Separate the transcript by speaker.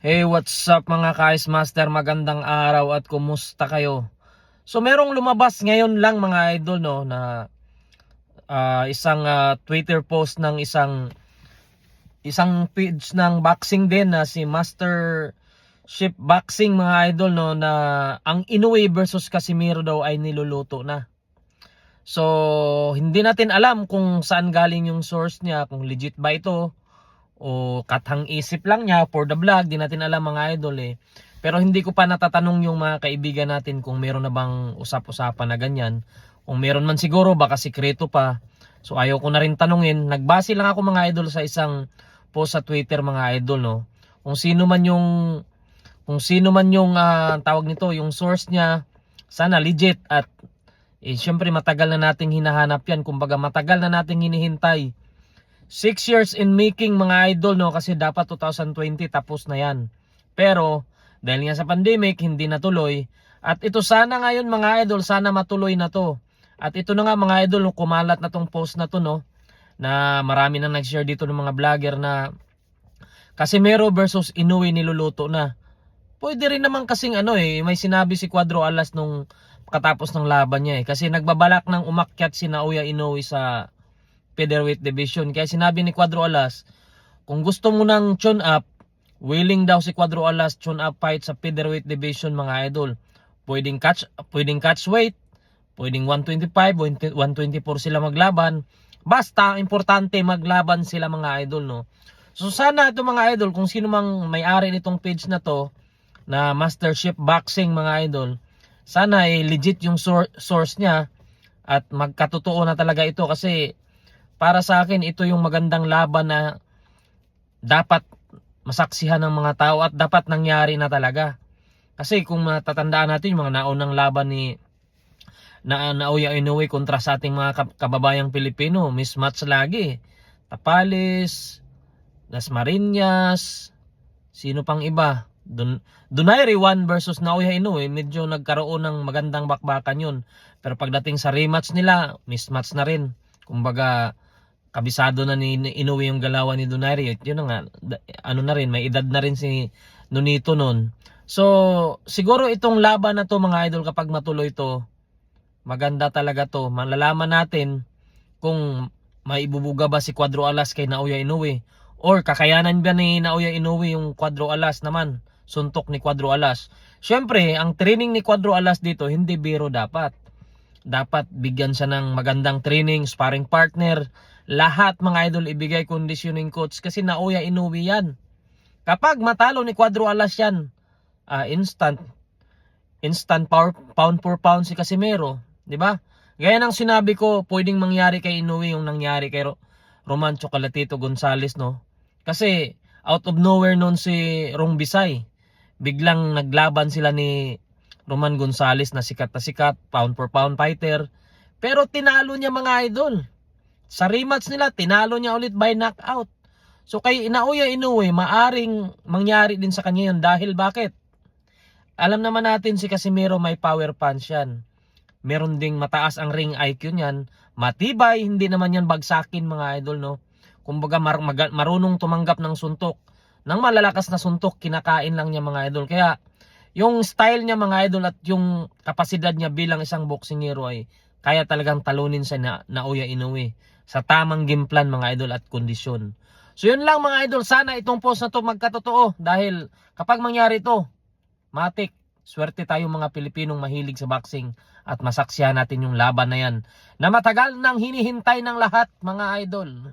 Speaker 1: Hey, what's up mga ka-Ice Master? Magandang araw at kumusta kayo? So merong lumabas ngayon lang mga idol no na isang Twitter post ng isang page ng boxing din na si Master Ship Boxing mga idol no, na ang Inoue versus Casimero daw ay niluluto na. So hindi natin alam kung saan galing yung source niya, kung legit ba ito o katang isip lang niya for the vlog, di natin alam mga idol eh. Pero hindi ko pa natatanong yung mga kaibigan natin kung meron na bang usap-usapan na ganyan. Kung meron man siguro, baka sikreto pa. So ayaw ko na rin tanungin. Nagbase lang ako mga idol sa isang post sa Twitter mga idol no. Kung sino man yung tawag nito, yung source niya, sana legit at syempre matagal na nating hinahanap yan. Kumbaga matagal na nating hinihintay. 6 years in making mga idol no, kasi dapat 2020 tapos na yan. Pero dahil nga sa pandemic hindi natuloy, at ito sana ngayon mga idol, sana matuloy na to. At ito na nga mga idol, kumalat na tong post na to no, na marami nang nag-share dito ng mga vlogger na Casimero versus Inoue niluluto na. Pwede rin naman kasing may sinabi si Cuadro Alas nung katapos ng laban niya kasi nagbabalak ng umakyat si Naoya Inoue sa featherweight division. Kaya sinabi ni Cuadro Alas, kung gusto mo ng tune up, willing daw si Cuadro Alas tune up fight sa featherweight division mga idol. Pwedeng catch weight, pwedeng 125, 124 sila maglaban. Basta importante maglaban sila mga idol no. So sana ito mga idol, kung sino mang may-ari nitong page na to na Master Ship Boxing mga idol, sana legit yung source niya at magkatotoo na talaga ito, kasi para sa akin, ito yung magandang laban na dapat masaksihan ng mga tao at dapat nangyari na talaga. Kasi kung matatandaan natin yung mga naunang laban ni Naoya Inoue kontra sa ating mga kababayang Pilipino, mismatch lagi. Tapales, Dasmariñas, sino pang iba? Donaire 1 versus Naoya Inoue, medyo nagkaroon ng magandang bakbakan yun. Pero pagdating sa rematch nila, mismatch na rin. Kumbaga, kabisado na ni Inoue yung galawan ni Donaire. Yun na nga, na rin, may edad na rin si Nonito nun. So, siguro itong laban na to mga idol, kapag matuloy to, maganda talaga to. Malalaman natin kung maibubuga ba si Cuadro Alas kay Naoya Inoue, or kakayanan ba ni Naoya Inoue yung Cuadro Alas naman, suntok ni Cuadro Alas. Syempre, ang training ni Cuadro Alas dito, hindi biro dapat. Dapat bigyan siya ng magandang training, sparring partner, lahat mga idol, ibigay conditioning coach, kasi Naoya Inoue yan. Kapag matalo ni Cuadro Alas yan, instant pound for pound si Casimero, di ba? Gaya ng sinabi ko, pwedeng mangyari kay Inoue yung nangyari kay Roman Chocolatito Gonzales no. Kasi out of nowhere noon si Rong Bisay, biglang naglaban sila ni Roman Gonzales na sikat, pound for pound fighter. Pero tinalo niya mga idol. Sa rematch nila, tinalo niya ulit by knockout. So kay Naoya Inoue, maaring mangyari din sa kanya yun. Dahil bakit? Alam naman natin si Casimero may power punch yan. Meron ding mataas ang ring IQ niyan. Matibay, hindi naman yan bagsakin mga idol no. Kumbaga marunong tumanggap ng suntok. Nang malalakas na suntok, kinakain lang niya mga idol. Kaya yung style niya mga idol at yung kapasidad niya bilang isang boksingero ay kaya talagang talunin sa Naoya Inoue sa tamang game plan mga idol at kondisyon. So yun lang mga idol, sana itong post na to magkatotoo, dahil kapag mangyari ito, matik, swerte tayong mga Pilipinong mahilig sa boxing at masaksihan natin yung laban na yan na matagal nang hinihintay ng lahat mga idol.